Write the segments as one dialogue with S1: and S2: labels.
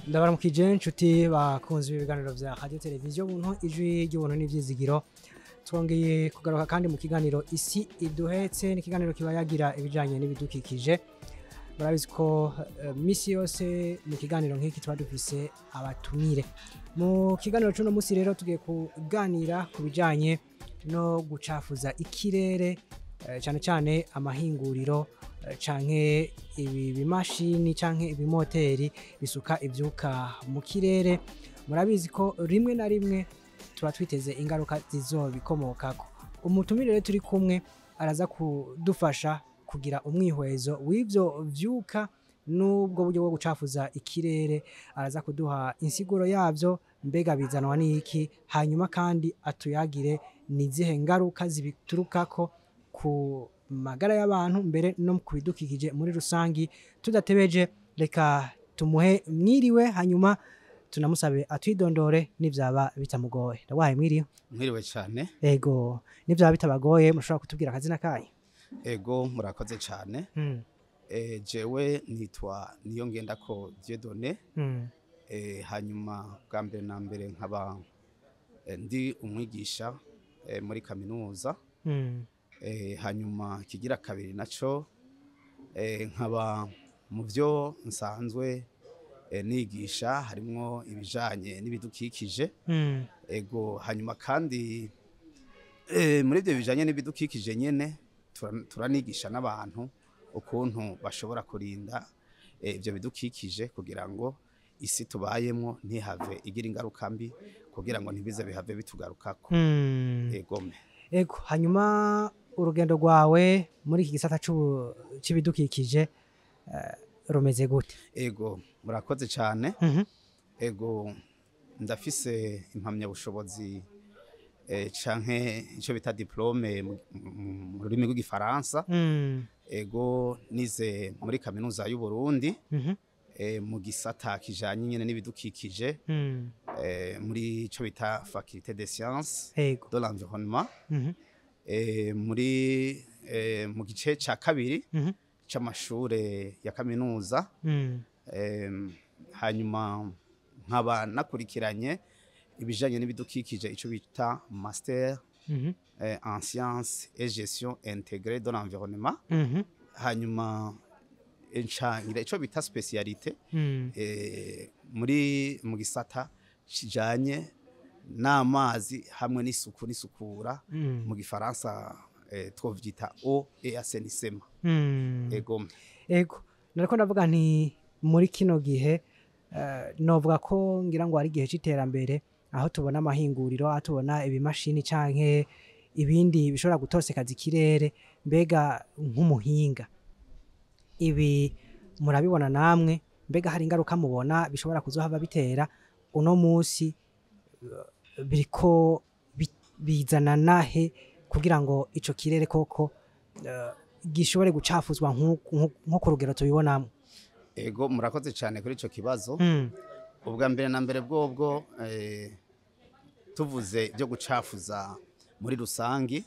S1: ndabaramukije inshuti bakunze ibiganiro vya radio televiziyo buntu ijwi ry'ubuntu n'ivyizigiro twongeye kugaruka kandi mu kiganiro isi iduhetse n'ikiganiro kiba yagira ibijanye n'ibidukikije murabizi ko misi yose mu kiganiro nk'iki tuba dufise abatumire mu kiganiro c'uno musi rero tugiye kuganira ku bijanye no gucafuza ikirere cyane cyane amahinguriro canke ibi bimashini canke ibimoteri bisuka ivyuka mu kirere murabizi ko rimwe na rimwe tuba twiteze ingaruka zizobikomokako umutumire rero turi kumwe araza kudufasha kugira umwihwezo w'ivyo vyuka n'ubwo buryo bwo gucafuza ikirere araza kuduha insiguro yavyo mbega bizanwa n'iki hanyuma kandi atuyagire nizihe ngaruka zibiturukako ku magara y'abantu mbere no kubidukikije muri rusangi tudatebeje reka tumuhe mwiriwe hanyuma tunamusabe atwidondore nivyaba bitamugoye ndawaye mwiriwe
S2: cyane
S1: ego nivyaba bitabagoye mushobora kutubwira akazina kayo
S2: ego murakoze cyane jewe nitwa Niyongendako Dieudonné hanyuma bwa mbere na mbere nkaba ndi umwigisha muri kaminuza hanyuma kigira kabiri naco nkaba mu byo nsanzwe nigisha harimo ibijanye n'ibidukikije ego hanyuma kandi muri ibyo bijanye n'ibidukikije nyene turanigisha n'abantu ukuntu bashobora kurinda ibyo bidukikije kugira ngo isi tubayemo ntihave igira ingaruka mbi kugira ngo ntibize bihave bitugarukako
S1: ego hanyuma urugendo rwawe muri iki gisata c'ibidukikije rumeze gute
S2: ego murakoze cyane ego ndafise impamyabushobozi canke ico bita diplome mu rurimi rw'igifaransa ego nize muri kaminuza y'u Burundi mu gisata kijanye nyene n'ibidukikije muri ico bita faculté des sciences de l'environnement muri mu gice ca kabiri c'amashure ya kaminuza hanyuma nkaba nakurikiranye ibijanye n'ibidukikije ico bita master en sciences et gestion intégrée de l'environnement hanyuma ngira ico bita spécialité muri mu gisata kijanye n'amazi hamwe n'isuku n'isukura mu gifaransa twovyita eau et assainissement ego
S1: nariko ndavuga nti muri kino gihe novuga ko ngira ngo ari igihe c'iterambere aho tubona amahinguriro aho tubona ibimashini canke ibindi bishobora gutosekaza ikirere mbega nk'umuhinga ibi murabibona namwe mbega hari ingaruka mubona bishobora kuzohava bitera uno musi biriko bizana nahe kugira ngo ico kirere koko gishobore gucafuzwa nko ku rugero tubibonamo
S2: ego murakoze cyane kuri ico kibazo ubwa mbere na mbere bwobwo tuvuze byo gucafuza muri rusangi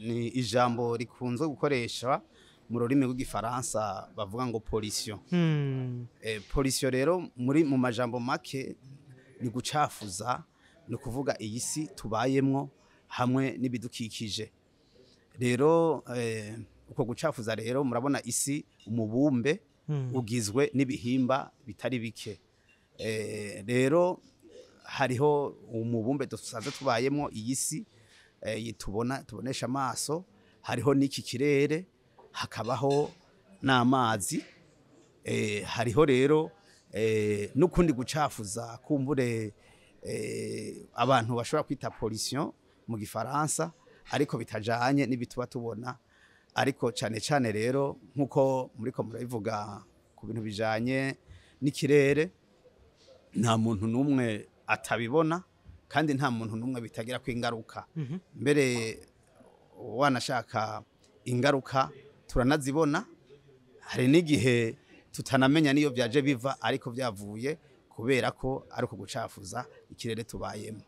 S2: ni ijambo rikunzwe gukoresha mu rurimi rw'igifaransa bavuga ngo pollution pollution rero mu majambo make ni gucafuza ni kuvuga iyi si tubayemwo hamwe n'ibidukikije rero uko gucafuza rero murabona isi umubumbe ugizwe n'ibihimba bitari bike rero hariho umubumbe dusanzwe tubayemwo iyi si tubonesha amaso hariho n'iki kirere hakabaho n'amazi hariho rero n'ukundi gucafuza kumbure abantu bashobora kwita pollution mu gifaransa ariko bitajanye n'ibituba tubona ariko cyane cyane rero nkuko muriko murabivuga ku bintu bijanye n'ikirere nta muntu numwe atabibona kandi nta muntu numwe bitagira ko ingaruka mbere wanashaka ingaruka turanazibona hari n'igihe tutanamenya niyo byaje biva ariko byavuye kubera ko ari uko gucafuza ikirere tubayemo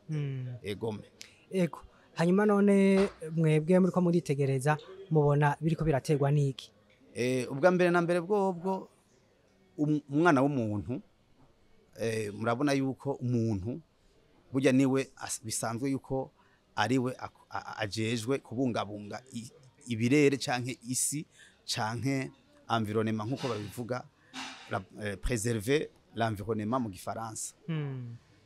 S2: egome
S1: ego hanyuma none mwebwe muri ko muritegereza mubona biriko biraterwa n'iki
S2: ubwa mbere na mbere bwobwo umwana w'umuntu murabona yuko umuntu burya niwe bisanzwe yuko ariwe ajejwe kubungabunga ibirere canke isi canke environnement nkuko babivuga préserver l'environnement mu gifaransa.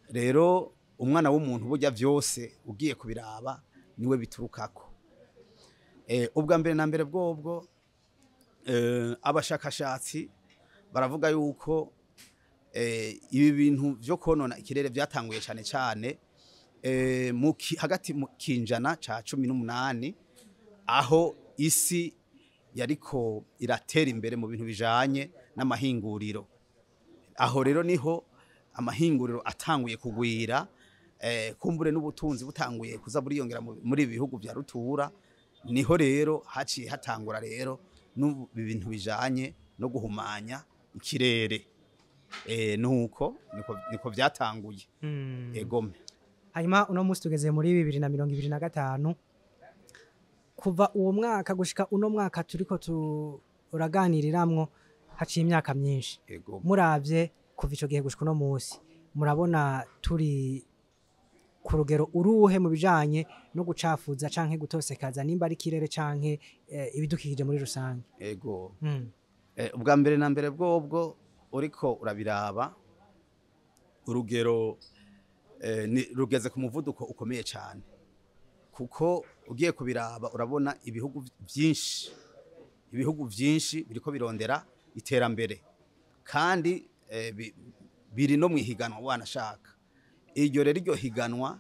S2: Rero umwana w'umuntu burya vyose ugiye kubiraba niwe biturukako. Ubwa mbere na mbere bwobwo abashakashatsi baravuga yuko ibi bintu vyo konona ikirere vyatanguye cyane cyane hagati mu kinjana ca 18 aho isi yariko iratera imbere mu bintu bijanye n'amahinguriro. Aho rero niho amahinguriro atanguye kugwira, kumbure n'ubutunzi butanguye kuza buriyongera muri bihugu vya rutura, niho rero haciye hatangura rero n'ibintu bijanye no guhumanya ikirere. Niko vyatanguye. Egome.
S1: Hanyuma uno musi tugeze muri 2025 kuva uwo mwaka gushika uno mwaka turiko turaganiriramwo haciye imyaka myinshi. Muravye kuva ico gihe gushika uno musi murabona turi ku rugero uruhe mu bijanye no gucafuza canke gutosekaza nimba ari kirere canke ibidukikije muri rusange.
S2: Ego. Ubwa mbere na mbere bwobwo uriko urabiraba urugero rugeze ku muvuduko ukomeye cyane, kuko ugiye kubiraba urabona ibihugu byinshi biriko birondera iterambere kandi biri no mwihiganwa wanashaka. Iryo rero iryo higanwa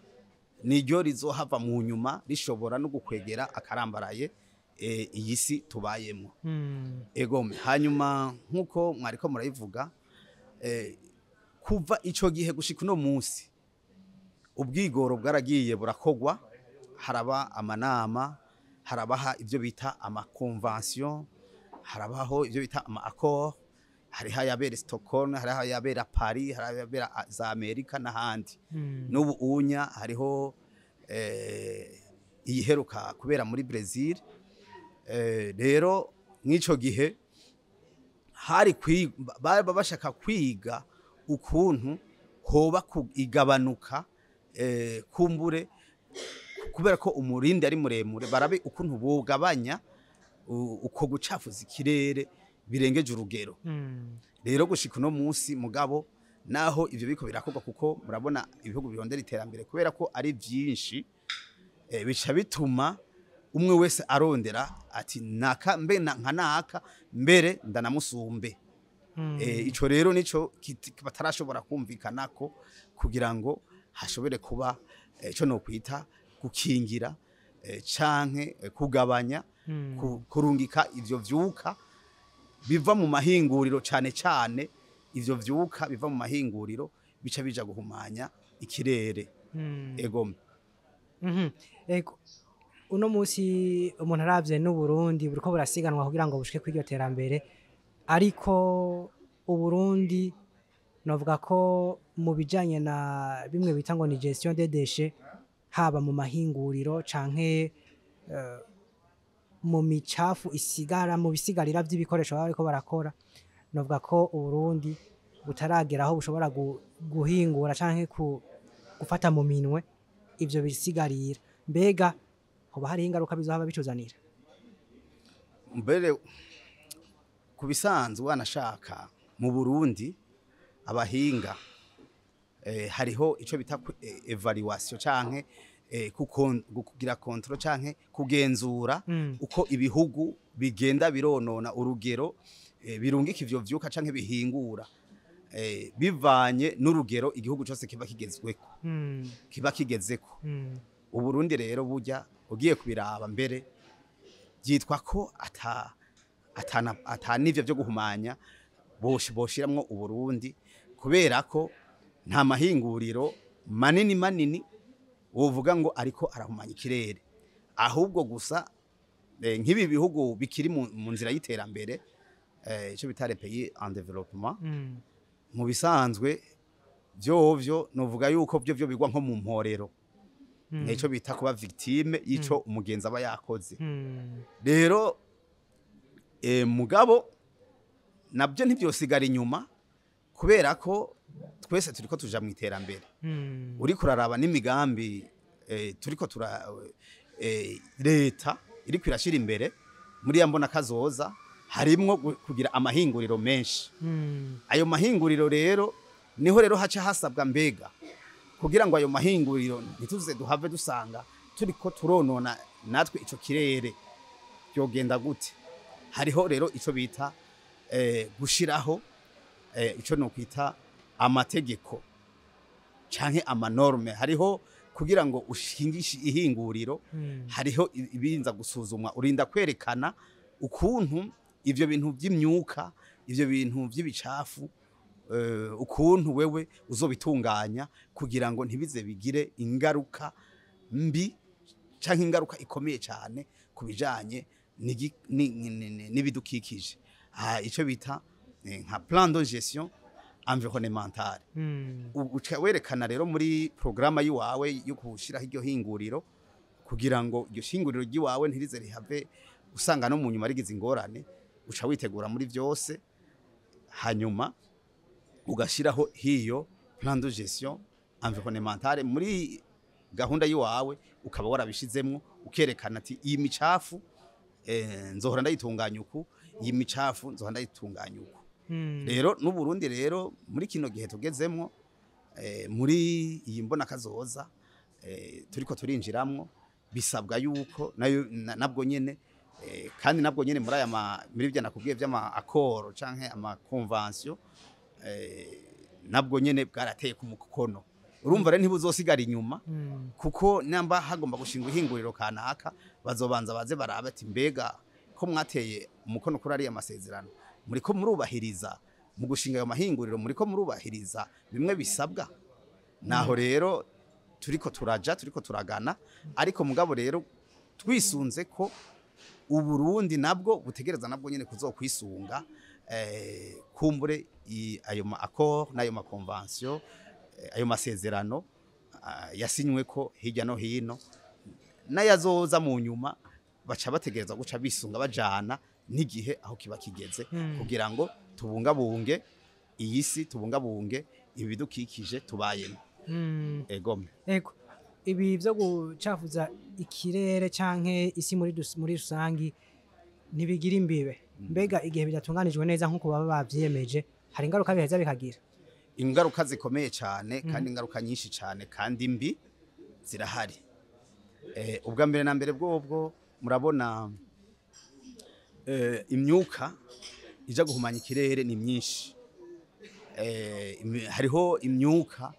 S2: niryo rizohava mu nyuma rishobora no gukwegera akarambaraye iyi si tubayemo. Egome. Hanyuma nkuko mwariko murayivuga kuva ico gihe gushika uno munsi ubwigoro bwaragiye burakogwa, haraba amanama, harabaha ivyo bita ama convention, harabaho ivyo bita ama accord, hariho ayabera Stockholm, hariho ayabera Paris, hariho ayabera za Amerika n'ahandi. N'ubu unya hariho iyiheruka kubera muri Brazil. Rero nk'ico gihe hari baba bashaka kwiga ukuntu hoba igabanuka kumbure kubera ko umurindi ari muremure, barabe ukuntu bogabanya uko gucafuza ikirere birengeje urugero. Rero gushika uno munsi mugabo naho ivyo biko birakorwa, kuko murabona ibihugu birondera iterambere kubera ko ari vyinshi, bica bituma umwe wese arondera ati naka mbe nkanaka mbere ndanamusumbe. Ico rero nico batarashobora kumvikanako kugira ngo hashobore kuba ico no kwita gukingira canke kugabanya kurungika ivyo vyuka biva mu mahinguriro, cane cane ivyo vyuka biva mu mahinguriro bica bija guhumanya ikirere. Egome.
S1: Ego. Uno musi umuntu aravye n'u Burundi buriko burasiganwa kugira ngo bushike kw'iryo terambere, ariko Uburundi novuga ko mu bijanye na bimwe bita ngo ni gestion des déchets, haba mu mahinguriro canke mu micafu isigara mu bisigarira vy'ibikoresho bariko barakora, novuga ko Uburundi butarageraho bushobora guhingura canke gufata mu minwe ivyo bisigarira. Mbega hoba hari ingaruka bizohaba bituzanira?
S2: Mbere kubisanzwe wanashaka mu Burundi abahinga hariho ico bita evaluation canke kugira control canke kugenzura uko ibihugu bigenda bironona urugero birungika ivyo vyuka canke bihingura bivanye n'urugero igihugu cyose kiba kigezeko. Uburundi rero burya ugiye kubiraba mbere byitwa ko ata n'ivyo byo guhumanya boshiramwo Uburundi, kubera ko nta mahinguriro manini wovuga ngo ariko arahumanya ikirere, ahubwo gusa nk'ibi bihugu bikiri mu nzira y'iterambere, ico bita les pays en développement, mu bisanzwe vyovyo novuga yuko byo bigwa nko mu mporero, nico bita kuba victime yico umugenzi aba yakoze. Rero mugabo nabyo ntibyosigara inyuma kubera ko twese turiko tuja mu iterambere uri kuraraba n'imigambi turiko leta iri kwirashira imbere muri yambona kazoza harimwo kugira amahinguriro menshi ayo mahinguriro rero niho rero haca hasabwa mbega kugira ngo ayo mahinguriro ntituze duhave dusanga turiko turonona natwe ico kirere byogenda gute hariho rero ico bita gushiraho ico no kwita amategeko canke amanorme hariho kugira ngo ushingishe ihinguriro hariho ibinza gusuzumwa urinda kwerekana ukuntu ivyo bintu by'imyuka ivyo bintu by'ibicafu ukuntu wewe uzobitunganya kugira ngo ntibize bigire ingaruka mbi canke ingaruka ikomeye cyane kubijanye n'ibidukikije ico bita nka plan de gestion environnementale werekana rero muri programa yiwawe yo kushiraho iryo hinguriro kugira ngo iryo hinguriro ryiwawe ntirize rihave usanga no mu nyuma rigize ingorane uca witegura muri byose hanyuma ugashiraho hiyo plan de gestion environnementale muri gahunda yiwawe ukaba warabishizemwo ukerekana ati iyi micafu nzohora ndayitunganya uku iyi micafu nzohora ndayitunganya uku rero n'u Burundi rero muri kino gihe tugezemwo muri iyi mbona kazoza turiko turinjiramwo bisabwa yuko nayo nabwo nyene kandi nabwo nyene muri aya muri bya nakubwiye by'ama accord canke ama convention nabwo nyene bwarateye ku mukono urumva rero ntibuzosigara inyuma kuko namba hagomba gushingwa ihinguriro kanaka bazobanza baze barabe ati mbega ko mwateye umukono kuri ari amasezerano muriko murubahiriza mu gushinga ayo mahinguriro muriko murubahiriza bimwe bisabwa naho rero turiko turagana ariko mugabo rero twisunze ko Uburundi nabwo butegereza nabwo nyene kuzokwisunga kumbure ayo ma accord n'ayo ma convention ayo masezerano yasinywe ko hirya no hino nayazoza mu nyuma baca bategereza guca bisunga bajana n'igihe aho kiba kigeze kugira ngo tubungabunge iyi si tubungabunge ibidukikije tubayemo ego
S1: ibi byo gucafuza ikirere canke isi muri rusangi nibigira imbibe mbega igihe bidatunganijwe neza nkuko baba bavyiyemeje hari ingaruka biheza bikagira
S2: ingaruka zikomeye cyane kandi ingaruka nyinshi cyane kandi mbi zirahari ubwa mbere na mbere bwobwo murabona imyuka ija guhumanya ikirere ni myinshi hariho imyuka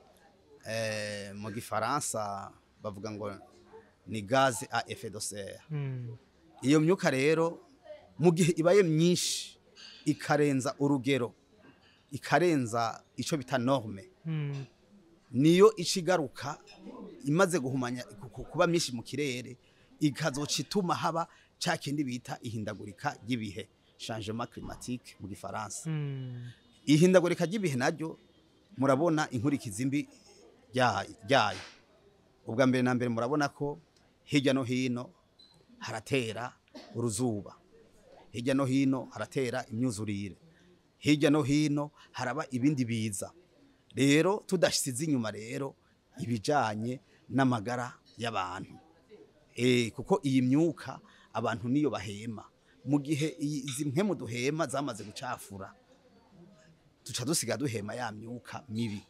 S2: mu gifaransa bavuga ngo ni gaz à effet de serre iyo myuka rero mu gihe ibaye myinshi ikarenza urugero ikarenza ico bita norme niyo icigaruka imaze guhumanya kuba myinshi mu kirere ikazoca ituma haba ca kindi bita ihindagurika ry'ibihe changement climatique mu gifaransa ihindagurika ry'ibihe naryo murabona inkurikizi mbi ryayo ubwa mbere na mbere murabona ko hirya no hino haratera uruzuba hirya no hino haratera imyuzurire hirya no hino haraba ibindi biza rero tudashyize inyuma rero ibijanye n'amagara y'abantu kuko iyi myuka abantu niyo bahema mu gihe izi mpemu duhema zamaze gucafura tuca dusiga duhema ya myuka mibi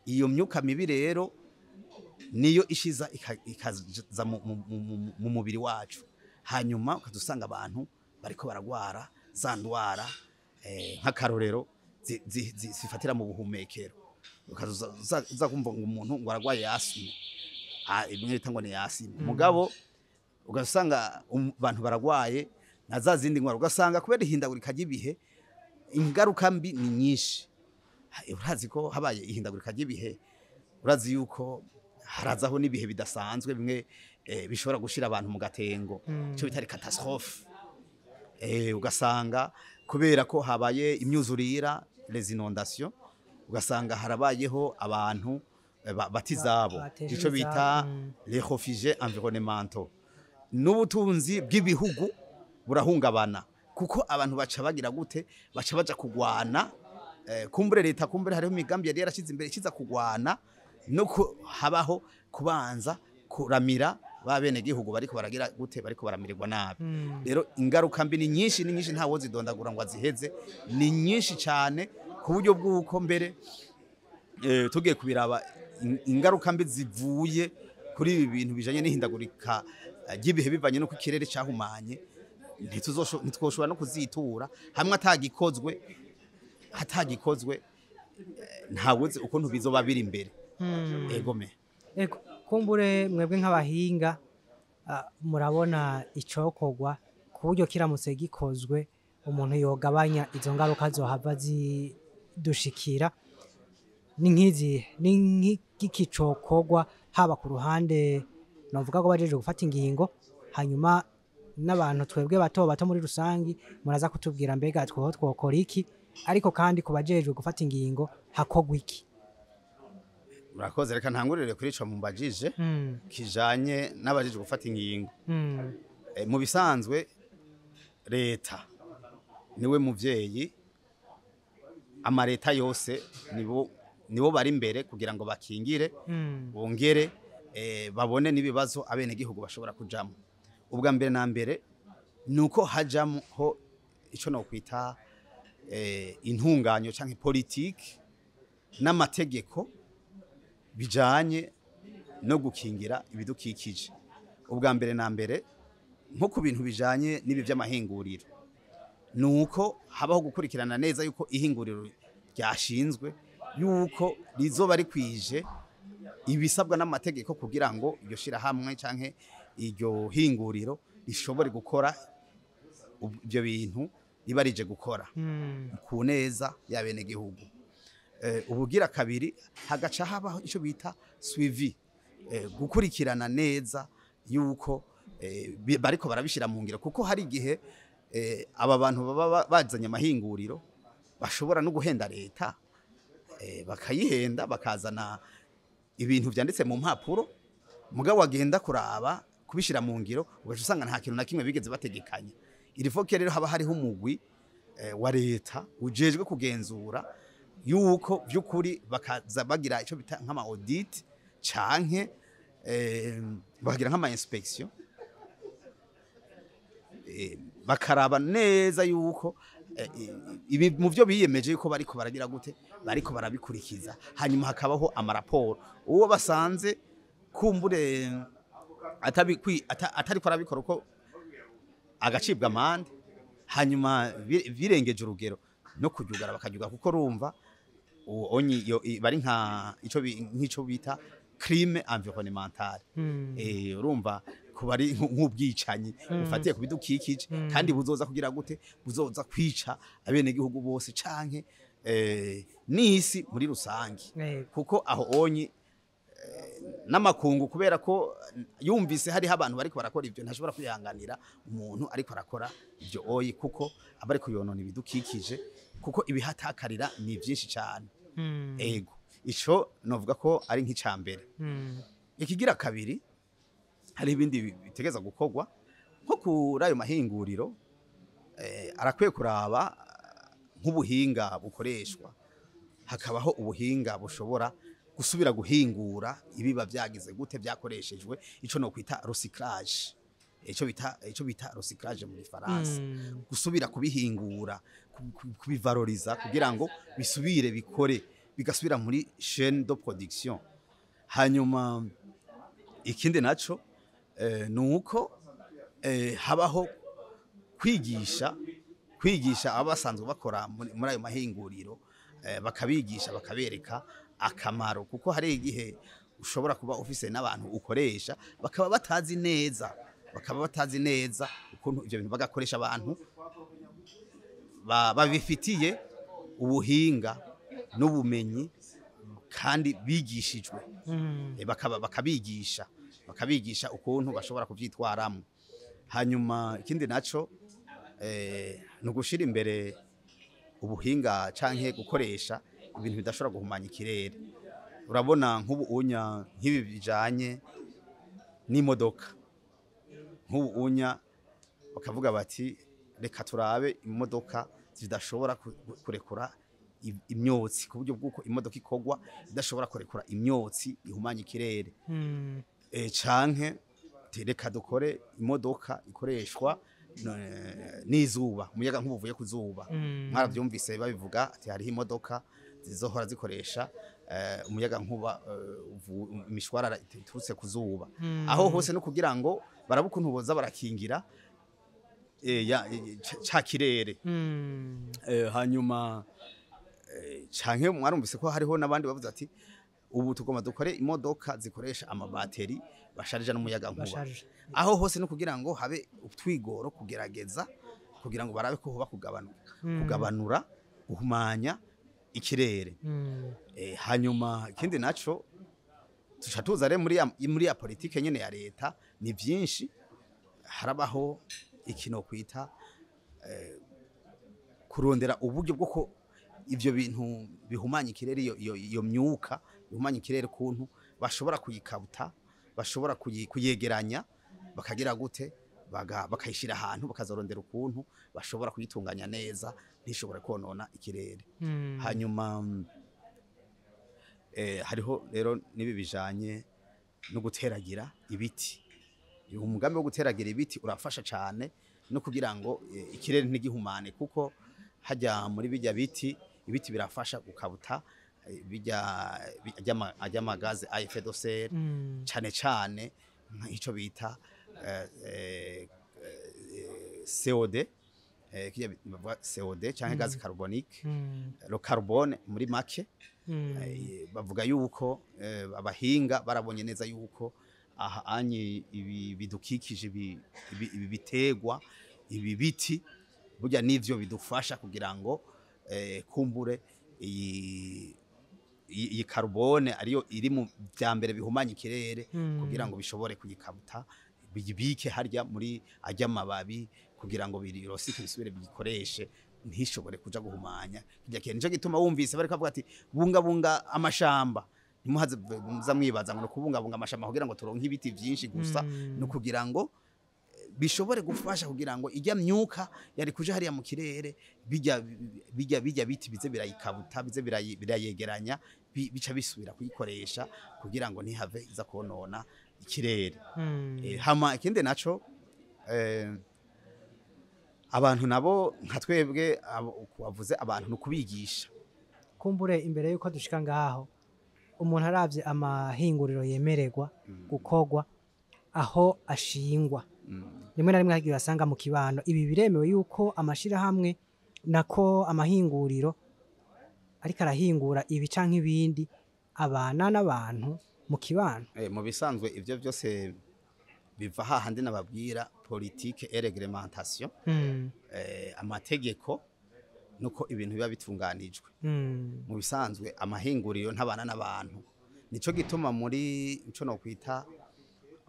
S2: iyo myuka mibi rero niyo ishiza ikaza mu mubiri wacu hanyuma ukadusanga abantu bariko baragwara za ndwara nk'akarorero zifatira mu buhumekero ukaza kumva ngo umuntu ngo aragwaye asima ibimwe bita ngo ni asima mugabo ugasanga abantu baragwaye na za zindi ndwara ugasanga kubera ihindagurika ry'ibihe ingaruka mbi ni nyinshi urazi ko habaye ihindagurika ry'ibihe urazi yuko harazaho n'ibihe bidasanzwe bimwe bishobora gushira abantu mu gatengo cyo bitari catastrophe ugasanga kubera ko habaye imyuzurira les inondations ugasanga harabayeho abantu batizabo ico bita les réfugiés environnementaux n'ubutunzi bw'ibihugu burahungabana kuko abantu baca bagira gute baca baja kugwana kumbure leta kumbure hariho imigambi yari yarashize imbere ikiza kugwana no habaho kubanza kuramira babene gihugu bariko baragira gute bariko baramirirwa nabi rero ingaruka mbi ni nyinshi ntawo zidondagura ngo aziheze ni nyinshi cyane ku buryo bw'uko mbere tugiye kubiraba ingaruka mbi zivuye kuri ibi bintu bijanye n'ihindagurika ry'ibihe bivanye no ku kirere cyahumanye ntitwoshobora no kuzitura hamwe hatagikozwe ntawuzi ukuntu bizoba biri imbere egome
S1: kumbure mwebwe nk'abahinga murabona icokorwa ku buryo kiramutse gikozwe umuntu yogabanya izo ngaruka zohava zidushikira ni nk'iki cokorwa haba ku ruhande novuga ko bajeje gufata ingingo hanyuma n'abantu twebwe bato muri rusangi muraza kutubwira mbega twokora iki ariko kandi kubajejwe gufata ingingo hakogwa iki.
S2: Murakoze reka ntangurire kuri ico mumbajije kijanye n'abajije gufata ingingo mu bisanzwe leta niwe muvyeyi amareta yose nibo bari imbere kugira ngo bakingire bongere babone n'ibibazo abene gihugu bashobora kujamo ubwa mbere na mbere nuko hajamo ho ico no kwita intunganyo canke politique n'amategeko bijanye no gukingira ibidukikije ubwa mbere na mbere nko ku bintu bijanye n'ibi vy'amahinguriro nuko habaho gukurikirana neza yuko ihinguriro ryashinzwe yuko rizoba rikwije ibisabwa n'amategeko kugira ngo iryo shira hamwe canke iryo hinguriro rishobore gukora ibyo bintu riba rije gukora ku neza y'abene gihugu. Ubugira kabiri hagaca habaho ico bita suivi gukurikirana neza yuko bariko barabishira mu ngiro kuko hari igihe aba bantu baba bazanye amahinguriro bashobora no guhenda leta bakayihenda bakazana ibintu vyanditse mu mpapuro mugabo wagenda kuraba kubishira mu ngiro ugaca usanga nta kintu na kimwe bigeze bategekanya irifoke rero haba hariho umugwi wa leta ujejwe kugenzura yuko vy'ukuri bakaza bagira ico bita nk'ama audit canke bagira nk'ama inspection bakaraba neza yuko ibi mu byo biyemeje yuko bariko baragira gute bariko barabikurikiza hanyuma hakabaho amaraporo uwo basanze kumbure atari ko arabikora uko agacibwa amande hanyuma birengeje urugero no kujugara bakajuga kuko rumva onyi bari nk'ico bita crime environnementale urumva kubari nk'ubwicanyi ufatiye kubidukikije kandi buzoza kugira gute buzoza kwica abene gihugu bose canke n'isi muri rusangi kuko aho onyi n'amakungu kubera ko yumvise hari abantu bariko barakora ivyo ntashobora kwihanganira umuntu ariko arakora ivyo oyi kuko abari kuyonona ibidukikije kuko ibihatakarira ni byinshi cyane ego ico novuga ko ari nk'icambere ikigira kabiri hari ibindi bitegeza gukorwa nko kuri ayo mahinguriro arakwiye kuraba nk'ubuhinga bukoreshwa hakabaho ubuhinga bushobora gusubira guhingura ibiba byagize gute byakoreshejwe ico no kwita recyclage ico bita recyclage mu Faransa gusubira kubihingura kubivaloriza kugira ngo bisubire bikore bigasubira muri chaîne de production hanyuma ikindi naco nuko habaho kwigisha abasanzwe bakora muri ayo mahinguriro bakabigisha bakabereka akamaro kuko hari igihe ushobora kuba ufise n'abantu ukoresha bakaba batazi neza ukuntu ivyo bintu bagakoresha abantu babifitiye ubuhinga n'ubumenyi kandi bigishijwe bakabigisha ukuntu bashobora kuvyitwaramo hanyuma ikindi naco no gushira imbere ubuhinga canke gukoresha ibintu bidashobora guhumanya ikirere urabona nk'ubuunya nk'ibi bijanye n'imodoka nk'ubuunya bakavuga bati reka turabe imodoka zidashobora kurekura imyotsi ku buryo bw'uko imodoka ikogwa idashobora kurekura imyotsi ihumanya ikirere canke reka dukore imodoka ikoreshwa n'izuba umuyaga nk'ubuvuye ku zuba mwaravyumvise babivuga ati hariho imodoka zizohora zikoresha umuyaga nkuba imishwarara iturutse ku zuba aho hose no kugira ngo barabukuntu boza barakingira ca kirere hanyuma canke mwarumvise ko hariho nabandi bavuze ati ubu tugomba dukore imodoka zikoresha amabateri basharija n'umuyaga nkuba aho hose no kugira ngo habe utwigoro kugerageza kugira ngo barabe ko hoba kugabanura guhumanya ikirere hanyuma ikindi naco tuca tuzare muri ya politike nyene ya leta ni byinshi harabaho ikino kwita kurondera uburyo bwo ko ivyo bintu bihumanya ikirere iyo myuka bihumanya ikirere kuntu bashobora kuyikabuta bashobora kuyegeranya bakagira gute bakayishira ahantu bakazorondera ukuntu bashobora kuyitunganya neza ntishobore konona ikirere hanyuma hariho rero nibi bijanye no guteragira ibiti umugambi wo guteragira ibiti urafasha cyane no kugira ngo ikirere ntigihumane kuko hajya muri bijya biti ibiti birafasha gukabuta ajya amagaze à effet de serre cyane nk'ico bita CO2 CO2 cyangwa gaz carbonique le carbone muri make bavuga yuko abahinga barabonye neza yuko aha anye ibi bidukikije ibi bitegwa ibi biti burya nivyo bidufasha kugira ngo kumbure iyi carbone ariyo iri mu byambere bihumanya ikirere kugira ngo bishobore kuyikabuta biyibike harya muri ajya amababi kugira ngo birosike bisubire bikoreshe ntishobore kuja guhumanya kijya kintu nico gituma wumvise bari kavuga ati bunga amashamba nimuhaze mwibaza ngo kubungabunga amashamba kugira ngo turonke ibiti byinshi gusa no kugira ngo bishobore gufasha kugira ngo ijya myuka yari kuja hariya mu kirere bijya biti bize birayikabuta bize birayegeranya bica bisubira kuyikoresha kugira ngo ntihave iza konona ikirere hama ikindi naco abantu nabo nka twebwe wavuze abantu no kubigisha
S1: kumbure imbere yuko dushika ngaho umuntu aravye amahinguriro yemererwa gukogwa aho ashingwa rimwe na rimwe hagiye asanga mu kibano ibi biremewe yuko amashira hamwe nako amahinguriro ariko arahingura ibi canke ibindi abana n'abantu mu kibano
S2: mu bisanzwe ivyo byose biva hahandi nababwira politique et réglementation amategeko nuko ibintu biba bitunganijwe mu bisanzwe amahinguriro ntabana n'abantu nico gituma muri ico no kwita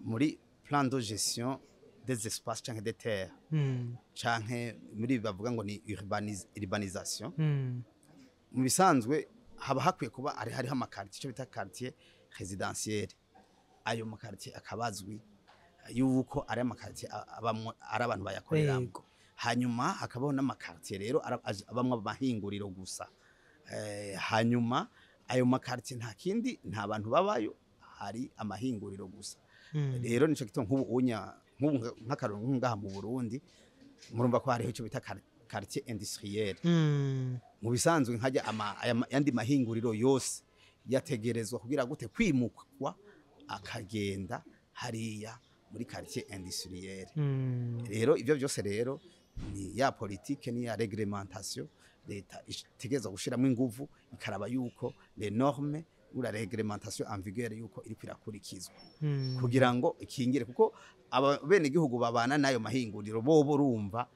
S2: muri plan de gestion des espaces canke des terres canke muri bavuga ngo ni urbanisation mu bisanzwe haba hakwiye kuba hariho amakartier ico bita quartier résidentiel ayo makartier akabazwi yuko ari amakartier ari abantu bayakoreramo hanyuma hakabaho n'amakartier rero abamwe abahinguriro gusa hanyuma ayo makartier nta kindi nta bantu babayo hari amahinguriro gusa rero nico gito nk'akarongo ngaha mu Burundi murumva ko hariho ico bita quartier industriel mu bisanzwe nkajya yandi mahinguriro yose yategerezwa kugira gute kwimukwa akagenda hariya muri quartier industriel rero ivyo byose rero ni ya politique ni ya réglementation leta itegeza gushiramo inguvu ikaraba yuko les normes ou la réglementation en vigueur yuko iri kwirakurikizwa kugira ngo ikingire kuko abene gihugu babana nayo mahinguriro bo urumva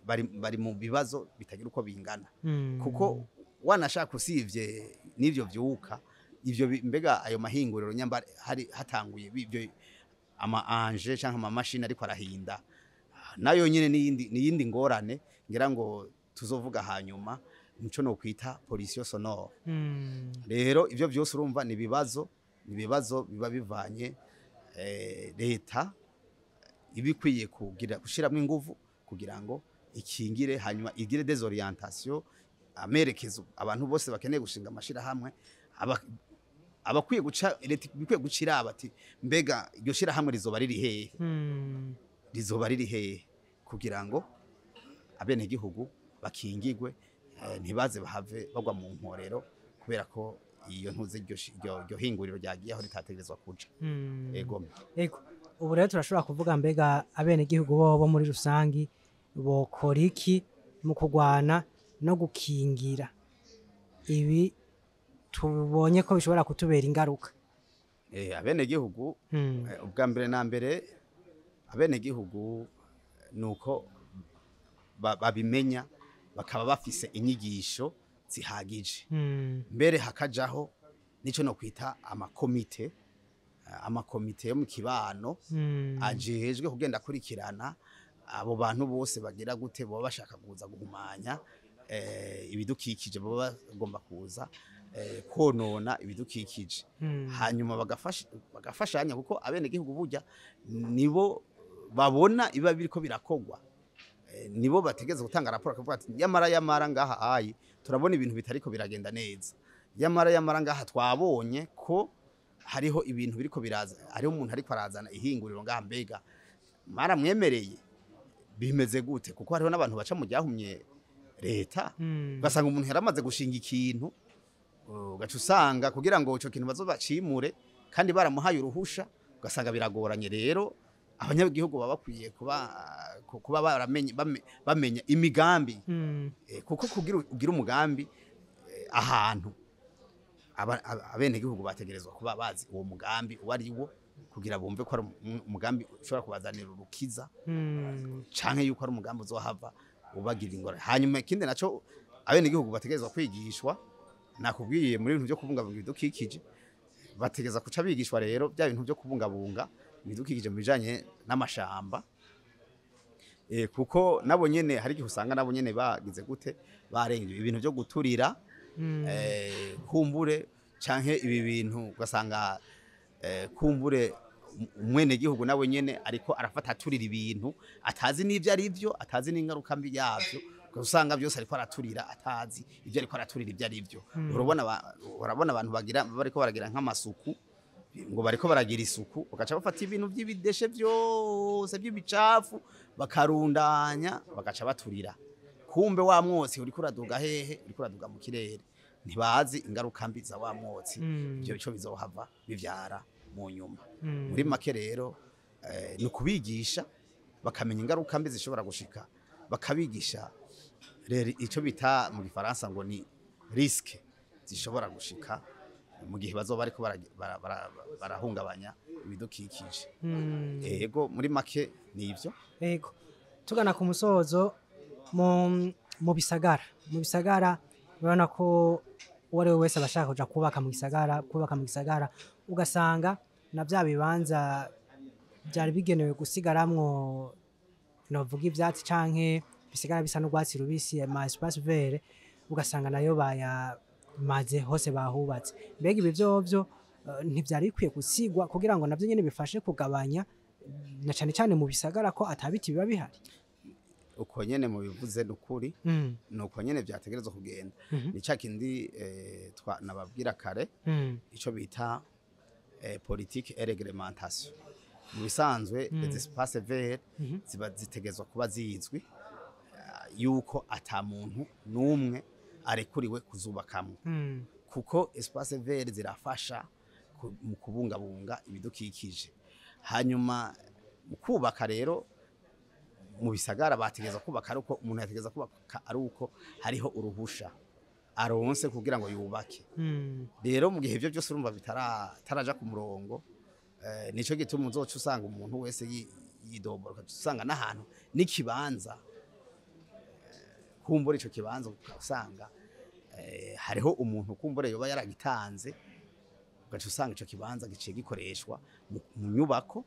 S2: bari mu bibazo bitagira uko bingana kuko wanashaka usivye n'ivyo vyuka ivyo mbega ayo mahinguriro nyamba hari hatanguye ibyo ama anje canke ama machine ariko arahinda nayo nyene niyindi ngorane ngira ngo tuzovuga hanyuma nico no kwita pollution sonore rero ivyo byose urumva ni bibazo biba bivanye leta ibikwiye kugira gushiramo ingufu kugira ngo ikingire hanyuma igire desorientation amerekezo abantu bose bakeneye gushinga amashira hamwe abakwiye guca bikwiye gucira bati mbega iryo shira hamwe rizoba riri hehe rizoba riri hehe kugira ngo abene gihugu bakingirwe ntibaze bahave bagwa mu nkorero kubera ko iyo ntuze iryo hinguriro ryagiye aho ritategerezwa kuja ego
S1: ubu rero turashobora kuvuga mbega abene gihugu bo muri rusangi bokora iki mu kurwana no gukingira ibi tubonye ko bishobora kutubera ingaruka
S2: abene gihugu ubwa mbere na mbere abene gihugu nuko babimenya bakaba bafise inyigisho zihagije mbere hakajaho nico no kwita amakomite yo mu kibano ajejwe kugenda kurikirana abo bantu bose bagira gute bo bashaka kuza guhumanya ibidukikije bo bagomba kuza konona ibidukikije hanyuma bagafashanya kuko abene gihugu burya nibo babona iba biriko birakogwa nibo bategeze gutanga raporo akavuga ati yamara ngaha ayi turabona ibintu bitariko biragenda neza yamara ngaha twabonye ko hariho ibintu biriko biraza hariho umuntu ariko arazana ihinguriro ngaha mbega maramwemereye bimeze gute kuko hariho n'abantu baca mu ryahumye leta ugasanga umuntu yaramaze gushinga ikintu ugaca usanga kugira ngo ico kintu bazobacimure kandi baramuhaye uruhusha ugasanga biragoranye rero abanyagihugu baba bakwiye kuba bamenya imigambi kuko kugira umugambi ahantu abene gihugu bategerezwa kuba bazi uwo mugambi wari wo kugira bumve ko ari umugambi ushobora kubazanira urukiza canke yuko ari umugambi uzohava ubagira ingorane hanyuma ikindi naco abene gihugu bategerezwa kwigishwa nakubwiye muri bintu byo kubungabunga ibidukikije bategeza kuca bigishwa rero bya bintu byo kubungabunga ibidukikije mu bijanye n'amashamba kuko nabo nyene hari igihe usanga nabo nyene bagize gute barengeje ibintu byo guturira kumbure canke ibi bintu ugasanga kumbure umwene gihugu nawe nyene ariko arafata aturira ibintu atazi n'ivyo ari byo atazi n'ingaruka mbi yavyo usanga byose ariko araturira atazi ivyo ariko araturira ivyo ari byo urabona abantu bariko baragira nk'amasuku ngo bariko baragira isuku bagaca bafata ibintu by'ibideshe byose by'ibicafu bakarundanya bagaca baturira kumbe wa mwotsi uriko uraduga hehe uriko uraduga mu kirere ntibazi ingaruka mbi za wa mwotsi ibyo bico bizohava bivyara mu nyuma muri make rero ni kubigisha bakamenya ingaruka mbi zishobora gushika bakabigisha rero ico bita mu gifaransa ngo ni risque zishobora gushika mu gihe bazoba ariko barahungabanya ibidukikije yego muri make nivyo
S1: yego tugana ku musozo mu bisagara urabona ko uwari we wese abashaka kuja kubaka mu gisagara ugasanga na bya bibanza byari bigenewe gusigaramwo novuga ivyatsi canke bisigara bisa n'urwatsi rubisi ama espace vert ugasanga nayo maze hose bahubatse mbega ibi vyovyo ntivyari bikwiye gusigwa kugira ngo navyo nyene bifashe kugabanya na cane cane mu bisagara ko atabiti biba bihari
S2: uko nyene mu bivuze n'ukuri nuko nyene vyategerezwa kugenda ni cakindi nababwira kare ico bita politique et réglementation mu bisanzwe les espaces verts ziba zitegezwa kuba zizwi yuko ata muntu numwe arekuriwe kuzubakamwe kuko espace vert zirafasha mu kubungabunga ibidukikije hanyuma mu kubaka rero mu bisagara bategeza kubaka ari uko umuntu yategeza kubaka ari uko hariho uruhusha aronse kugira ngo yubake rero mu gihe ivyo byose urumva bitaraja ku murongo nico gituma uzoca usanga umuntu wese yidombora usanga n'ahantu n'ikibanza kumbura ico kibanza usanga hariho umuntu kumbura yoba yaragitanze ugaca usanga ico kibanza giciye gikoreshwa mu nyubako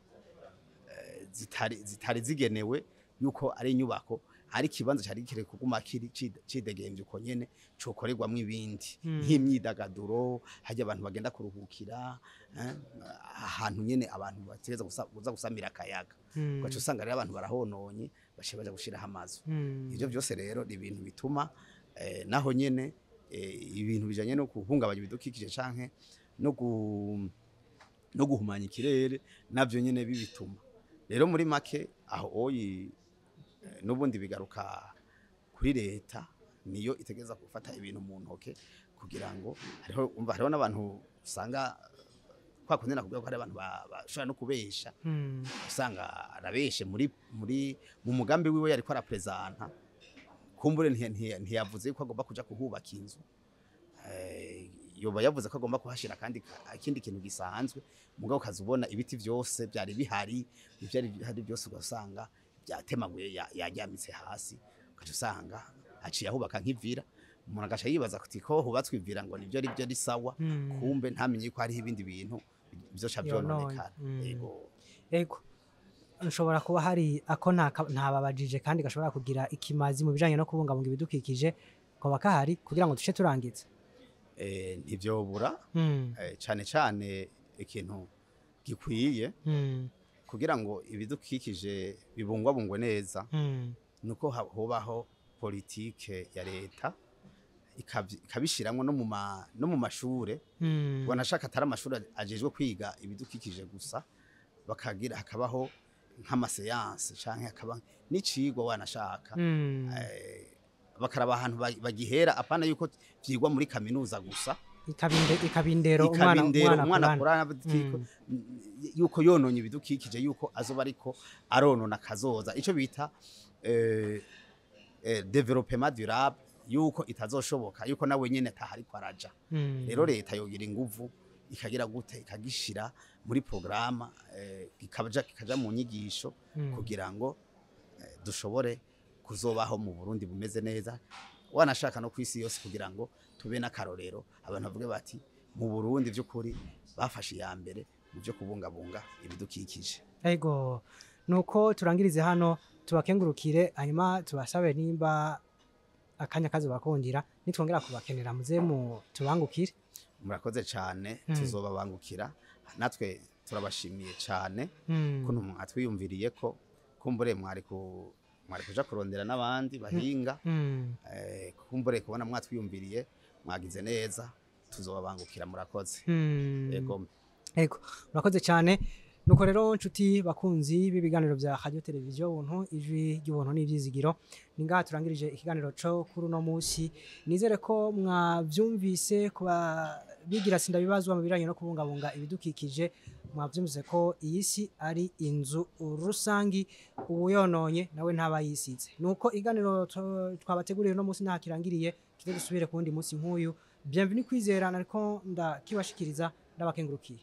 S2: zitari zigenewe yuko ari inyubako ari kibanza cyari kire kuguma kiri cidegembye uko nyene cokorerwamwe ibindi nk'imyidagaduro hajya abantu bagenda kuruhukira ahantu nyene abantu bategeza kuza gusamira akayaga gaco usanga rero abantu barahononye bashibaje gushiraho amazu ivyo byose rero ni ibintu bituma naho nyene ibintu bijanye no kuhungabanya ibidukikije canke no guhumanya ikirere navyo nyene bibituma rero muri make aho oyi nubundi bigaruka kuri leta niyo itegeza gufata ibintu mu ntoke kugira ngo hariho n'abantu usanga kwakundena kubwira ko hari abantu bashobora no kubesha usanga arabeshe mu mugambi wiwe yariko arapresenta kumbure ntiyavuze ko agomba kuja kuhubaka inzu yoba yavuze ko agomba kuhashira kandi ikindi kintu gisanzwe mugabo kazubona ibiti byose byari bihari ibyari byose ugasanga byatemaguye yajyamitse hasi ukaje usanga aciye ahubaka nk'ivira umuntu agasha yibaza kuti ko hubatswe ivira ngo nivyo ari byo ari sawa kumbe ntamenye ko hari ibindi bintu byoca byononekana
S1: ego nshobora kuba hari ako ntababajije kandi gashobora kugira ikimazi mu bijanye no kubungabunga ibidukikije koba kahari kugira ngo duce turangize
S2: ntivyobura cyane cyane ikintu gikwiye kugira ngo ibidukikije bibungwabungwe neza nuko hobaho politike ya leta ikabishiramwo no mu mashure wanashaka atari amashuri ajejwe kwiga ibidukikije gusa hakabaho nk'amaseyanse canke hakaba n'icigwa wanashaka bakaraba ahantu bagihera apana yuko vyigwa muri kaminuza gusa
S1: ikabindero
S2: umwana kurana yuko yononye ibidukikije yuko azoba ariko aronona kazoza ico bita development durable yuko itazoshoboka yuko nawe nyene atahari kwaraja rero leta yogira inguvu ikagira gute ikagishira muri programa kikaja mu nyigisho kugira ngo dushobore kuzobaho mu Burundi bumeze neza wanashaka no kwisi yose kugira ngo tube n'akarorero abantu bavuge bati mu Burundi by'ukuri bafashe ya mbere mu byo kubungabunga ibidukikije
S1: ego nuko turangirize hano tubakengurukire hanyuma tubasabe nimba akanya kazo bakondira nitwongera kubakenera muze mu tubangukire
S2: murakoze cyane tuzobabangukira natwe turabashimiye cyane kuno mwatwiyumviriye ko kumbure mwari kuja kurondera n'abandi bahinga kumbure kubona mwatwiyumviriye mwagize neza tuzobabangukira murakoze
S1: ego murakoze cyane nuko rero nshuti bakunzi b'ibiganiro bya Radio Television Ubuntu ijwi ry'ubuntu n'ivyizigiro ningaha turangirije ikiganiro cyo kuri no musi nizere ko mwavyumvise kuba bigira sinda bibazwa mu biranye no kubungabunga ibidukikije mwavyumvise ko iyi si ari inzu rusangi ubuyononye nawe ntabayisize nuko iganiro twabateguriye no musi ntakirangiriye kize dusubire kundi musi nk'uyu bienvenue kwizera nariko ndakibashikiriza ndabakengurukiye